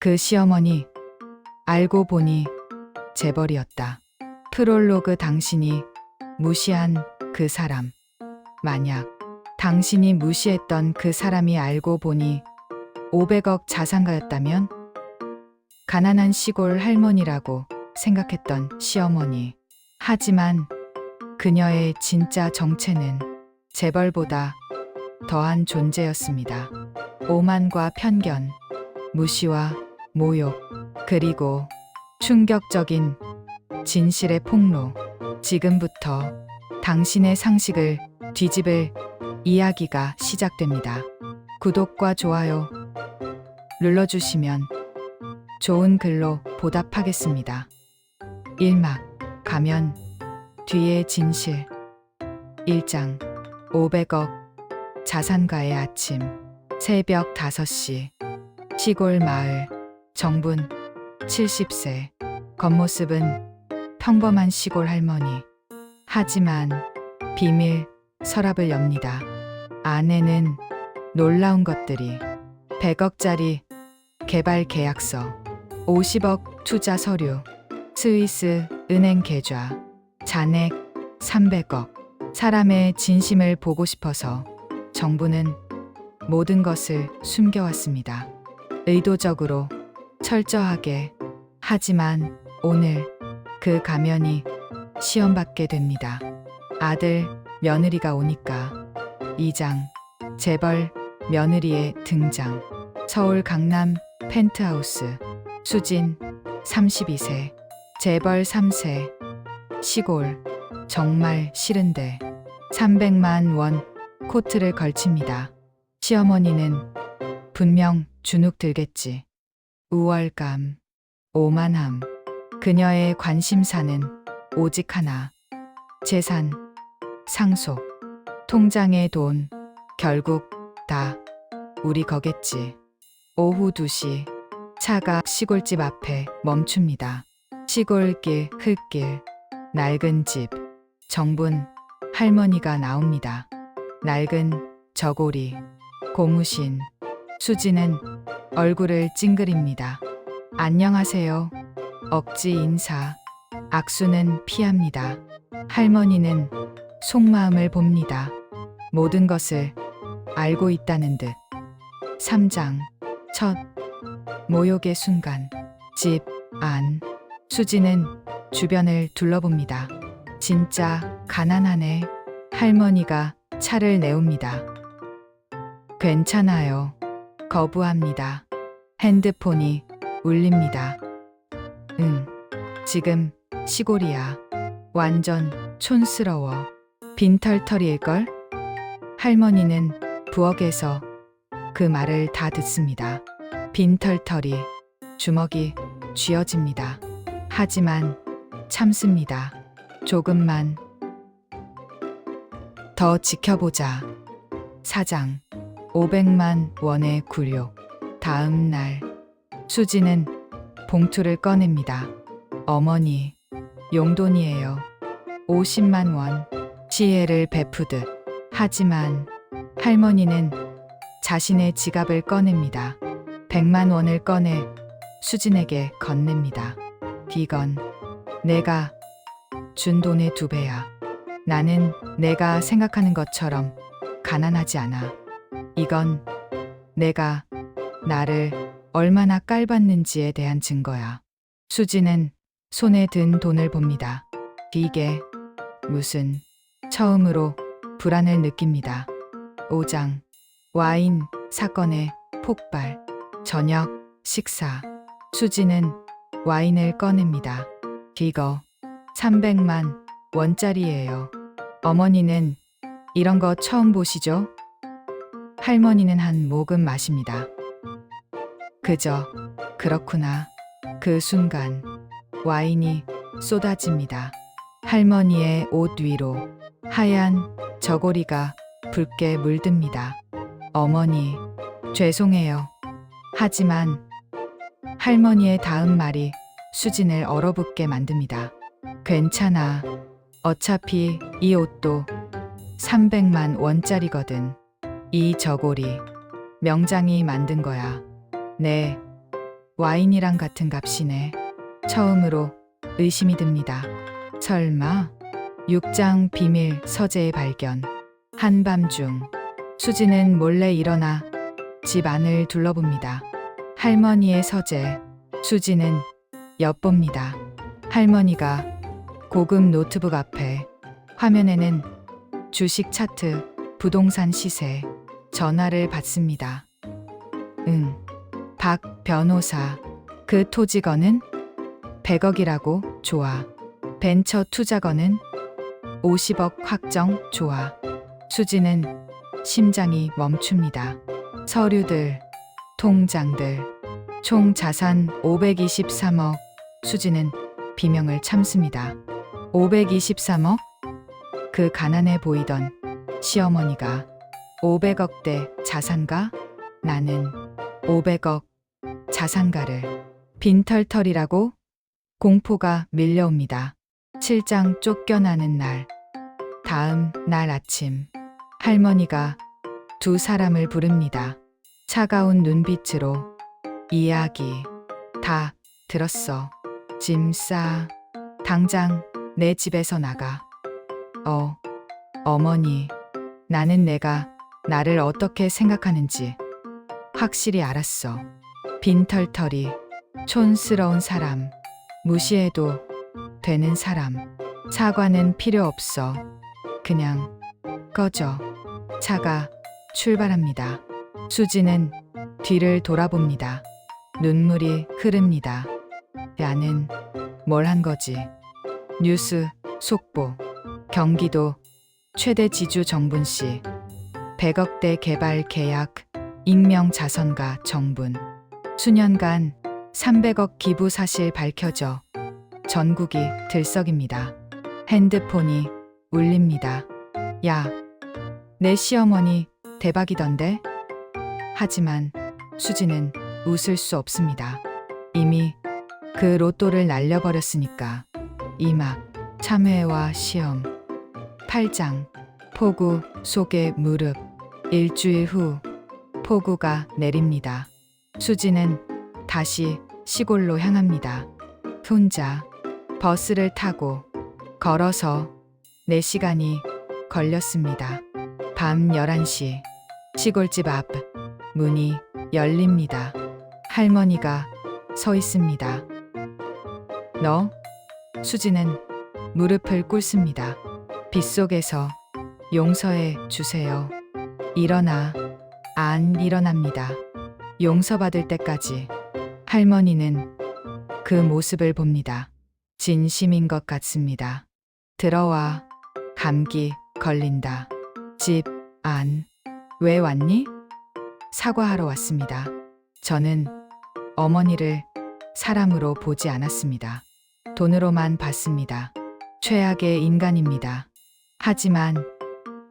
그 시어머니 알고 보니 재벌이었다. 프롤로그 당신이 무시한 그 사람. 만약 당신이 무시했던 그 사람이 알고 보니 500억 자산가였다면? 가난한 시골 할머니라고 생각했던 시어머니. 하지만 그녀의 진짜 정체는 재벌보다 더한 존재였습니다. 오만과 편견, 무시와 모욕, 그리고 충격적인 진실의 폭로. 지금부터 당신의 상식을 뒤집을 이야기가 시작됩니다. 구독과 좋아요 눌러주시면 좋은 글로 보답하겠습니다. 1막 가면 뒤의 진실. 1장 500억 자산가의 아침. 새벽 5시 시골 마을. 정분 70세. 겉모습은 평범한 시골 할머니. 하지만 비밀 서랍을 엽니다. 안에는 놀라운 것들이. 100억짜리 개발 계약서, 50억 투자 서류, 스위스 은행 계좌, 잔액 300억. 사람의 진심을 보고 싶어서 정부는 모든 것을 숨겨왔습니다. 의도적으로, 철저하게. 하지만 오늘 그 가면이 시험받게 됩니다. 아들, 며느리가 오니까. 2장 재벌 며느리의 등장. 서울 강남 펜트하우스. 수진 32세. 재벌 3세. 시골. 정말 싫은데 300만 원 코트를 걸칩니다. 시어머니는 분명 주눅 들겠지. 우월감, 오만함. 그녀의 관심사는 오직 하나. 재산, 상속, 통장의 돈. 결국 다 우리 거겠지. 오후 2시 차가 시골집 앞에 멈춥니다. 시골길, 흙길, 낡은 집. 정분 할머니가 나옵니다. 낡은 저고리, 고무신. 수지는 얼굴을 찡그립니다. 안녕하세요. 억지 인사. 악수는 피합니다. 할머니는 속마음을 봅니다. 모든 것을 알고 있다는 듯. 3장 첫 모욕의 순간. 집 안. 수지는 주변을 둘러봅니다. 진짜 가난하네. 할머니가 차를 내옵니다. 괜찮아요. 거부합니다. 핸드폰이 울립니다. 응, 지금 시골이야. 완전 촌스러워. 빈털터리일걸? 할머니는 부엌에서 그 말을 다 듣습니다. 빈털터리. 주먹이 쥐어집니다. 하지만 참습니다. 조금만 더 지켜보자. 4장 500만 원의 굴욕. 다음 날 수지는 봉투를 꺼냅니다. 어머니, 용돈이에요. 50만 원. 시혜를 베푸듯. 하지만 할머니는 자신의 지갑을 꺼냅니다. 100만 원을 꺼내 수진에게 건넵니다. 이건 내가 준 돈의 2배야. 나는 내가 생각하는 것처럼 가난하지 않아. 이건 내가 나를 얼마나 깔봤는지에 대한 증거야. 수지는 손에 든 돈을 봅니다. 이게 무슨. 처음으로 불안을 느낍니다. 5장 와인 사건의 폭발. 저녁 식사. 수지는 와인을 꺼냅니다. 이거 300만 원짜리예요. 어머니는 이런 거 처음 보시죠? 할머니는 한 모금 마십니다. 그저 그렇구나. 그 순간 와인이 쏟아집니다. 할머니의 옷 위로 하얀 저고리가 붉게 물듭니다. 어머니, 죄송해요. 하지만 할머니의 다음 말이 수진을 얼어붙게 만듭니다. 괜찮아. 어차피 이 옷도 300만 원짜리거든. 이 저고리 명장이 만든 거야. 네, 와인이랑 같은 값이네. 처음으로 의심이 듭니다. 설마 6장 비밀 서재의 발견. 한밤중 수지는 몰래 일어나 집 안을 둘러봅니다. 할머니의 서재. 수지는 엿봅니다. 할머니가 고급 노트북 앞에, 화면에는 주식 차트, 부동산 시세, 전화를 받습니다. 응, 박 변호사. 그 토지건은 100억이라고? 좋아. 벤처 투자건은 50억 확정? 좋아. 수지는 심장이 멈춥니다. 서류들, 통장들, 총 자산 523억. 수지는 비명을 참습니다. 523억? 그 가난해 보이던 시어머니가 500억대 자산가? 나는 500억 자산가를 빈털털이라고? 공포가 밀려옵니다. 7장 쫓겨나는 날. 다음 날 아침, 할머니가 두 사람을 부릅니다. 차가운 눈빛으로. 이야기 다 들었어. 짐 싸. 당장 내 집에서 나가. 어머니, 나는 내가 나를 어떻게 생각하는지 확실히 알았어. 빈털터리, 촌스러운 사람, 무시해도 되는 사람. 사과는 필요 없어. 그냥 꺼져. 차가 출발합니다. 수지는 뒤를 돌아봅니다. 눈물이 흐릅니다. 나는 뭘 한 거지? 뉴스 속보. 경기도 최대 지주 정분씨 100억대 개발 계약, 익명 자선가 정분. 수년간 300억 기부 사실 밝혀져 전국이 들썩입니다. 핸드폰이 울립니다. 야, 내 시어머니 대박이던데? 하지만 수지는 웃을 수 없습니다. 이미 그 로또를 날려버렸으니까. 이막 참회와 시험. 8장 폭우 속의 무릎. 일주일 후 폭우가 내립니다. 수지는 다시 시골로 향합니다. 혼자 버스를 타고 걸어서 4시간이 걸렸습니다. 밤 11시 시골집 앞 문이 열립니다. 할머니가 서 있습니다. 너? 수지는 무릎을 꿇습니다. 빗속에서 용서해 주세요. 일어나. 안 일어납니다. 용서받을 때까지. 할머니는 그 모습을 봅니다. 진심인 것 같습니다. 들어와. 감기 걸린다. 집 안. 왜 왔니? 사과하러 왔습니다. 저는 어머니를 사람으로 보지 않았습니다. 돈으로만 봤습니다. 최악의 인간입니다. 하지만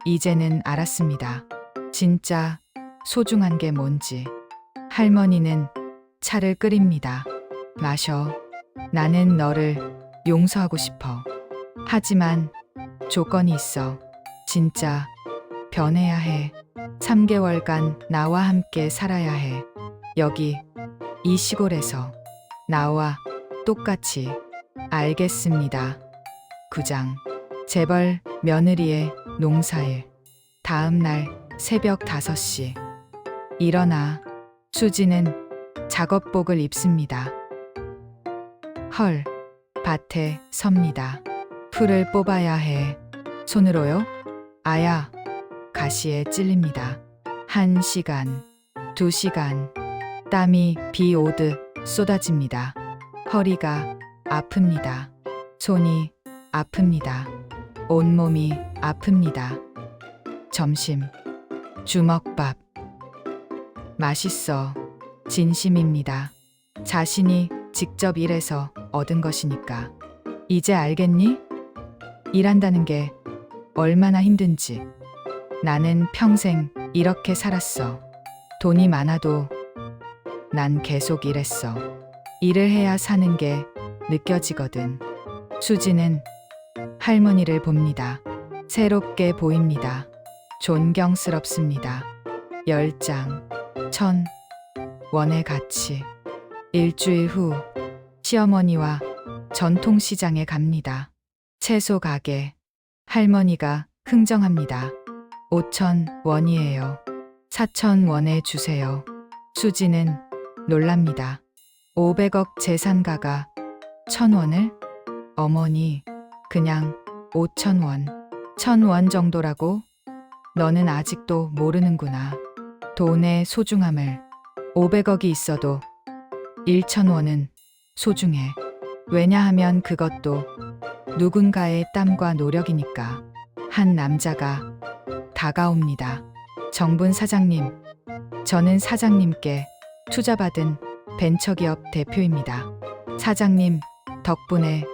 이제는 알았습니다. 진짜 소중한 게 뭔지. 할머니는 차를 끓입니다. 마셔. 나는 너를 용서하고 싶어. 하지만 조건이 있어. 진짜 변해야 해. 3개월간 나와 함께 살아야 해. 여기, 이 시골에서. 나와 똑같이. 알겠습니다. 9장 재벌 며느리의 농사일. 다음 날 새벽 5시. 일어나. 수지는 작업복을 입습니다. 헐. 밭에 섭니다. 풀을 뽑아야 해. 손으로요? 아야. 가시에 찔립니다. 1시간, 2시간. 땀이 비 오듯 쏟아집니다. 허리가 아픕니다. 손이 아픕니다. 온몸이 아픕니다. 점심. 주먹밥. 맛있어. 진심입니다. 자신이 직접 일해서 얻은 것이니까. 이제 알겠니? 일한다는 게 얼마나 힘든지. 나는 평생 이렇게 살았어. 돈이 많아도 난 계속 일했어. 일을 해야 사는 게 느껴지거든. 수지는 할머니를 봅니다. 새롭게 보입니다. 존경스럽습니다. 10장. 1,000원의 가치. 일주일 후 시어머니와 전통시장에 갑니다. 채소 가게. 할머니가 흥정합니다. 5,000원이에요. 4,000원에 주세요. 수지는 놀랍니다. 500억 재산가가 1,000원을? 어머니, 그냥 5,000원. 1,000원 정도라고? 너는 아직도 모르는구나. 돈의 소중함을. 500억이 있어도 1,000원은 소중해. 왜냐하면 그것도 누군가의 땀과 노력이니까. 한 남자가 다가옵니다. 정분 사장님, 저는 사장님께 투자받은 벤처기업 대표입니다. 사장님 덕분에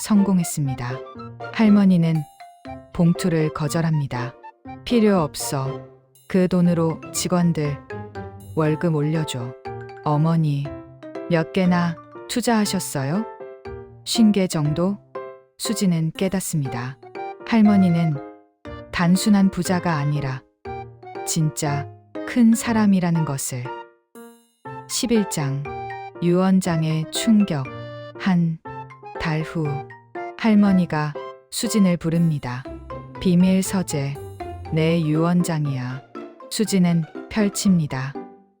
성공했습니다. 할머니는 봉투를 거절합니다. 필요 없어. 그 돈으로 직원들 월급 올려줘. 어머니, 몇 개나 투자하셨어요? 50개 정도? 수지는 깨닫습니다. 할머니는 단순한 부자가 아니라 진짜 큰 사람이라는 것을. 11장 유언장의 충격. 한 달 후 할머니가 수진을 부릅니다. 비밀 서재. 내 유언장이야. 수진은 펼칩니다.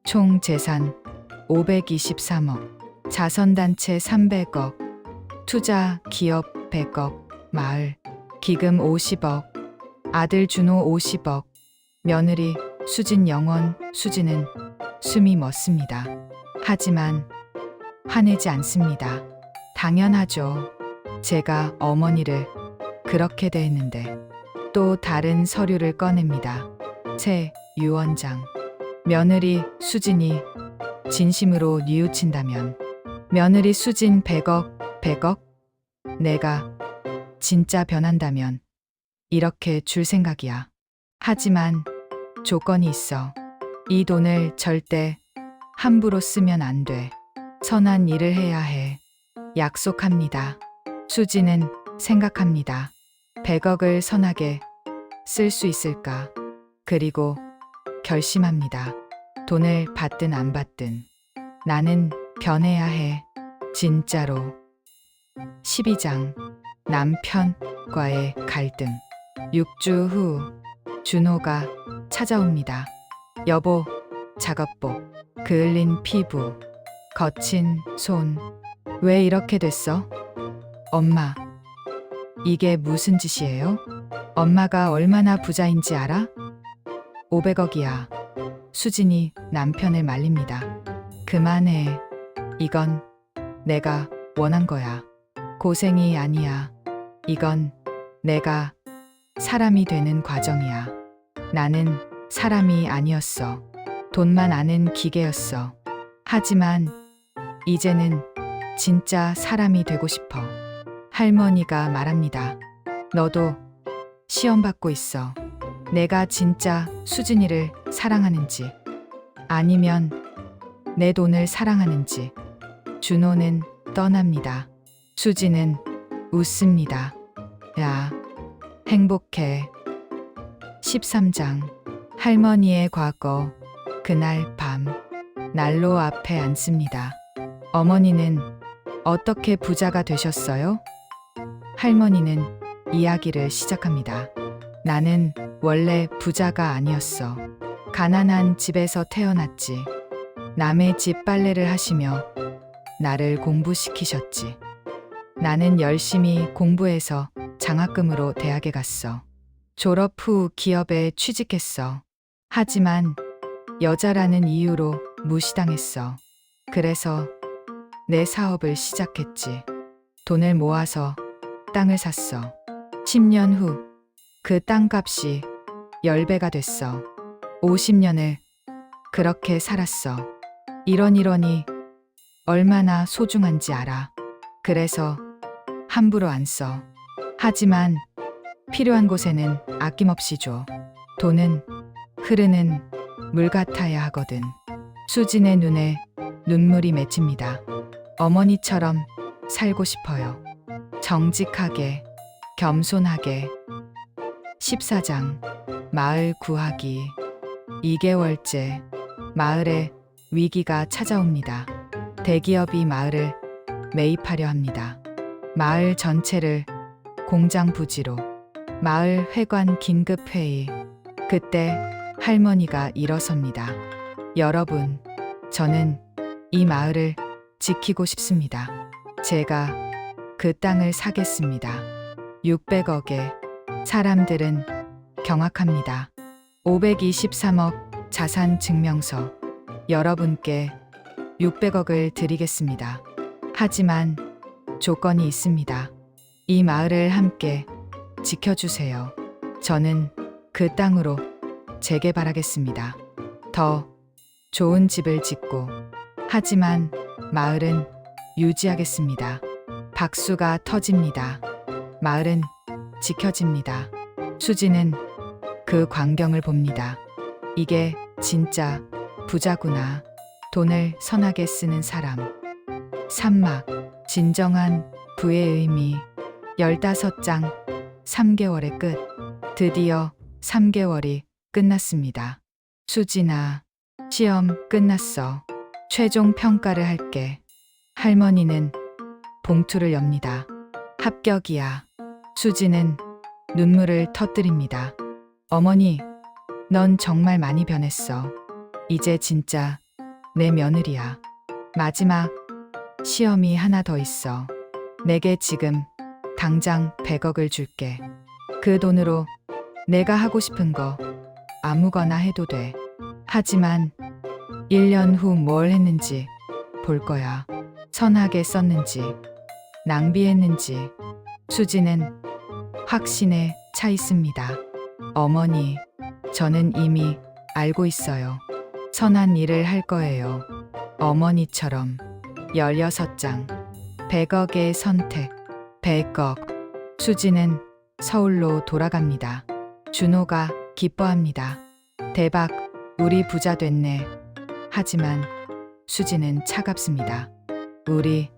총 재산 523억, 자선단체 300억, 투자 기업 100억, 마을 기금 50억, 아들 준호 50억, 며느리 수진 영원. 수진은 숨이 멎습니다. 하지만 화내지 않습니다. 당연하죠. 제가 어머니를 그렇게 대했는데. 또 다른 서류를 꺼냅니다. 새 유언장. 며느리 수진이 진심으로 뉘우친다면. 며느리 수진 100억, 100억? 내가 진짜 변한다면 이렇게 줄 생각이야. 하지만 조건이 있어. 이 돈을 절대 함부로 쓰면 안 돼. 선한 일을 해야 해. 약속합니다. 수지는 생각합니다. 100억을 선하게 쓸 수 있을까? 그리고 결심합니다. 돈을 받든 안 받든 나는 변해야 해. 진짜로. 12장 남편과의 갈등. 6주 후 준호가 찾아옵니다. 여보, 작업복, 그을린 피부, 거친 손. 왜 이렇게 됐어? 엄마, 이게 무슨 짓이에요? 엄마가 얼마나 부자인지 알아? 500억이야. 수진이 남편을 말립니다. 그만해. 이건 내가 원한 거야. 고생이 아니야. 이건 내가 사람이 되는 과정이야. 나는 사람이 아니었어. 돈만 아는 기계였어. 하지만 이제는 진짜 사람이 되고 싶어. 할머니가 말합니다. 너도 시험 받고 있어. 내가 진짜 수진이를 사랑하는지 아니면 내 돈을 사랑하는지. 준호는 떠납니다. 수진은 웃습니다. 야, 행복해. 13장 할머니의 과거. 그날 밤 난로 앞에 앉습니다. 어머니는 어떻게 부자가 되셨어요? 할머니는 이야기를 시작합니다. 나는 원래 부자가 아니었어. 가난한 집에서 태어났지. 남의 집 빨래를 하시며 나를 공부시키셨지. 나는 열심히 공부해서 장학금으로 대학에 갔어. 졸업 후 기업에 취직했어. 하지만 여자라는 이유로 무시당했어. 그래서 내 사업을 시작했지. 돈을 모아서 땅을 샀어. 10년 후 그 땅값이 10배가 됐어. 50년을 그렇게 살았어. 이런 일원이 얼마나 소중한지 알아. 그래서 함부로 안 써. 하지만 필요한 곳에는 아낌없이 줘. 돈은 흐르는 물 같아야 하거든. 수진의 눈에 눈물이 맺힙니다. 어머니처럼 살고 싶어요. 정직하게, 겸손하게. 14장 마을 구하기. 2개월째 마을에 위기가 찾아옵니다. 대기업이 마을을 매입하려 합니다. 마을 전체를 공장 부지로. 마을 회관 긴급회의. 그때 할머니가 일어섭니다. 여러분, 저는 이 마을을 지키고 싶습니다. 제가 그 땅을 사겠습니다. 600억에. 사람들은 경악합니다. 523억 자산 증명서. 여러분께 600억을 드리겠습니다. 하지만 조건이 있습니다. 이 마을을 함께 지켜주세요. 저는 그 땅으로 재개발하겠습니다. 더 좋은 집을 짓고. 하지만 마을은 유지하겠습니다. 박수가 터집니다. 마을은 지켜집니다. 수지는 그 광경을 봅니다. 이게 진짜 부자구나. 돈을 선하게 쓰는 사람. 산막. 진정한 부의 의미. 15장. 3개월의 끝. 드디어 3개월이 끝났습니다. 수진아, 시험 끝났어. 최종 평가를 할게. 할머니는 봉투를 엽니다. 합격이야. 수지는 눈물을 터뜨립니다. 어머니, 넌 정말 많이 변했어. 이제 진짜 내 며느리야. 마지막 시험이 하나 더 있어. 내게 지금 당장 100억을 줄게. 그 돈으로 내가 하고 싶은 거 아무거나 해도 돼. 하지만 1년 후 뭘 했는지 볼 거야. 선하게 썼는지, 낭비했는지. 수지는 확신에 차 있습니다. 어머니, 저는 이미 알고 있어요. 선한 일을 할 거예요. 어머니처럼. 16장. 100억의 선택. 100억. 수지는 서울로 돌아갑니다. 준호가 기뻐합니다. 대박, 우리 부자 됐네. 하지만 수지는 차갑습니다. 우리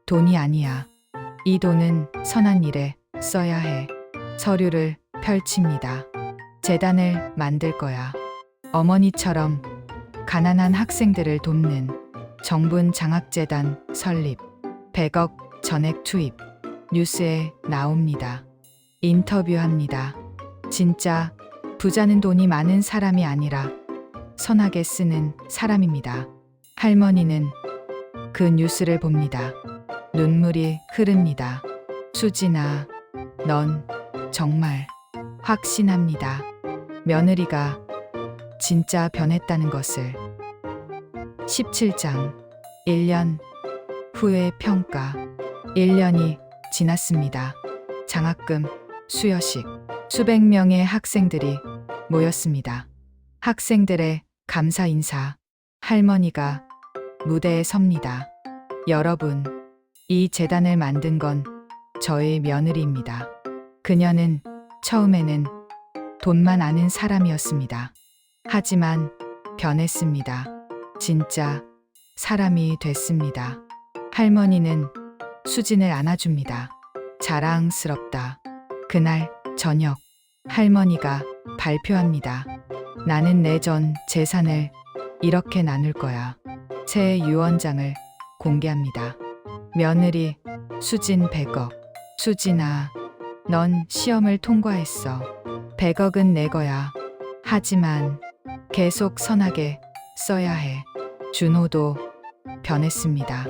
돈이 아니야. 이 돈은 선한 일에 써야 해. 서류를 펼칩니다. 재단을 만들 거야. 어머니처럼 가난한 학생들을 돕는 정분 장학재단 설립. 100억 전액 투입. 뉴스에 나옵니다. 인터뷰합니다. 진짜 부자는 돈이 많은 사람이 아니라 선하게 쓰는 사람입니다. 할머니는 그 뉴스를 봅니다. 눈물이 흐릅니다. 수진아, 넌 정말 확신합니다. 며느리가 진짜 변했다는 것을. 17장. 1년 후의 평가. 1년이 지났습니다. 장학금, 수여식. 수백 명의 학생들이 모였습니다. 학생들의 감사 인사. 할머니가 무대에 섭니다. 여러분, 이 재단을 만든 건 저의 며느리입니다. 그녀는 처음에는 돈만 아는 사람이었습니다. 하지만 변했습니다. 진짜 사람이 됐습니다. 할머니는 수진을 안아줍니다. 자랑스럽다. 그날 저녁, 할머니가 발표합니다. 나는 내 전 재산을 이렇게 나눌 거야. 새 유언장을 공개합니다. 며느리 수진 100억. 수진아, 넌 시험을 통과했어. 100억은 내 거야. 하지만 계속 선하게 써야 해. 준호도 변했습니다.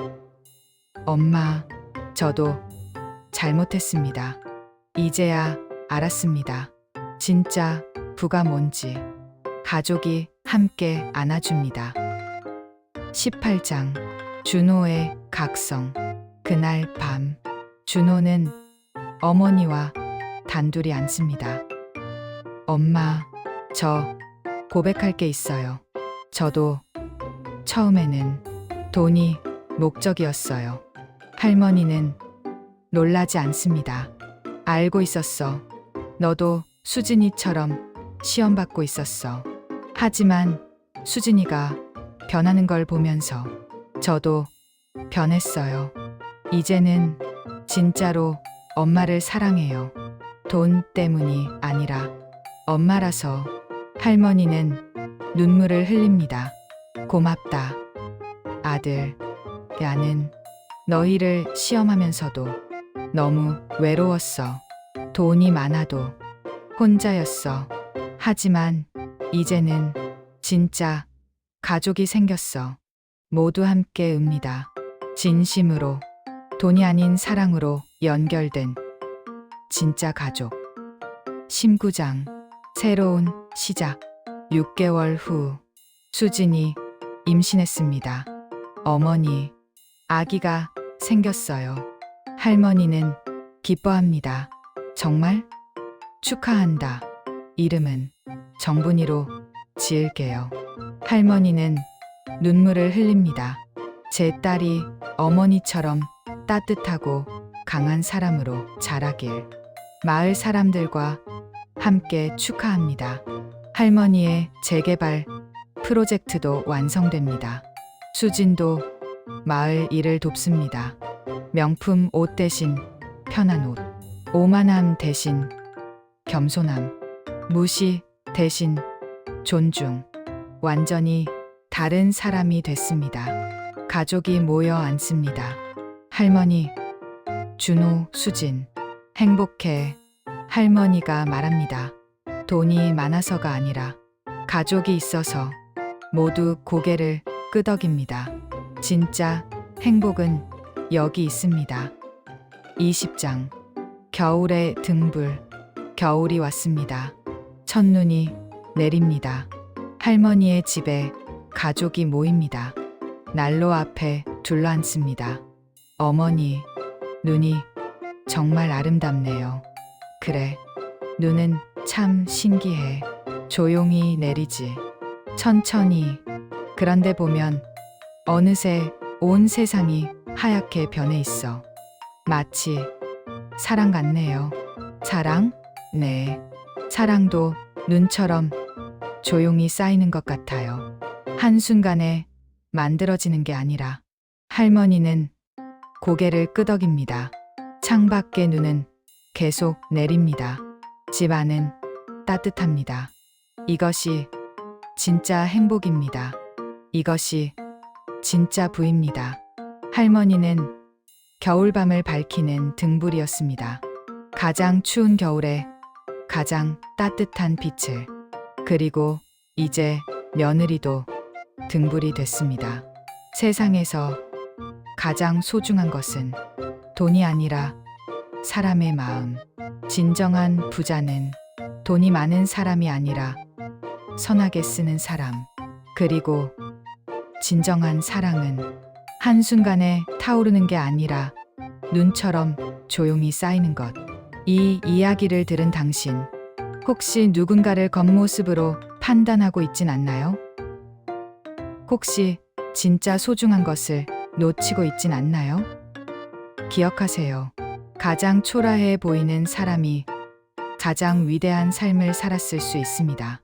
엄마, 저도 잘못했습니다. 이제야 알았습니다. 진짜 부가 뭔지. 가족이 함께 안아줍니다. 18장. 준호의 각성. 그날 밤, 준호는 어머니와 단둘이 앉습니다. 엄마, 저 고백할 게 있어요. 저도 처음에는 돈이 목적이었어요. 할머니는 놀라지 않습니다. 알고 있었어. 너도 수진이처럼 시험 받고 있었어. 하지만 수진이가 변하는 걸 보면서 저도 변했어요. 이제는 진짜로 엄마를 사랑해요. 돈 때문이 아니라 엄마라서. 할머니는 눈물을 흘립니다. 고맙다, 아들. 나는 너희를 시험하면서도 너무 외로웠어. 돈이 많아도 혼자였어. 하지만 이제는 진짜 가족이 생겼어. 모두 함께 읍니다. 진심으로, 돈이 아닌 사랑으로 연결된 진짜 가족. 심구장, 새로운 시작. 6개월 후, 수진이 임신했습니다. 어머니, 아기가 생겼어요. 할머니는 기뻐합니다. 정말? 축하한다. 이름은 정분이로 지을게요. 할머니는 눈물을 흘립니다. 제 딸이 어머니처럼 따뜻하고 강한 사람으로 자라길. 마을 사람들과 함께 축하합니다. 할머니의 재개발 프로젝트도 완성됩니다. 수진도 마을 일을 돕습니다. 명품 옷 대신 편한 옷, 오만함 대신 겸손함, 무시 대신 존중. 완전히 다른 사람이 됐습니다. 가족이 모여 앉습니다. 할머니, 준호, 수진, 행복해. 할머니가 말합니다. 돈이 많아서가 아니라 가족이 있어서. 모두 고개를 끄덕입니다. 진짜 행복은 여기 있습니다. 20장. 겨울의 등불. 겨울이 왔습니다. 첫눈이 내립니다. 할머니의 집에 가족이 모입니다. 난로 앞에 둘러앉습니다. 어머니, 눈이 정말 아름답네요. 그래, 눈은 참 신기해. 조용히 내리지. 천천히. 그런데 보면 어느새 온 세상이 하얗게 변해 있어. 마치 사랑 같네요. 사랑? 네. 사랑도 눈처럼 조용히 쌓이는 것 같아요. 한순간에 만들어지는 게 아니라. 할머니는 고개를 끄덕입니다. 창밖의 눈은 계속 내립니다. 집 안은 따뜻합니다. 이것이 진짜 행복입니다. 이것이 진짜 부입니다. 할머니는 겨울밤을 밝히는 등불이었습니다. 가장 추운 겨울에 가장 따뜻한 빛을. 그리고 이제 며느리도 등불이 됐습니다. 세상에서 가장 소중한 것은 돈이 아니라 사람의 마음. 진정한 부자는 돈이 많은 사람이 아니라 선하게 쓰는 사람. 그리고 진정한 사랑은 한순간에 타오르는 게 아니라 눈처럼 조용히 쌓이는 것. 이 이야기를 들은 당신, 혹시 누군가를 겉모습으로 판단하고 있진 않나요? 혹시 진짜 소중한 것을 놓치고 있진 않나요? 기억하세요. 가장 초라해 보이는 사람이 가장 위대한 삶을 살았을 수 있습니다.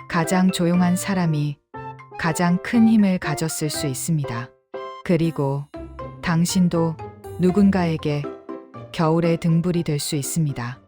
가장 조용한 사람이 가장 큰 힘을 가졌을 수 있습니다. 그리고 당신도 누군가에게 겨울의 등불이 될 수 있습니다.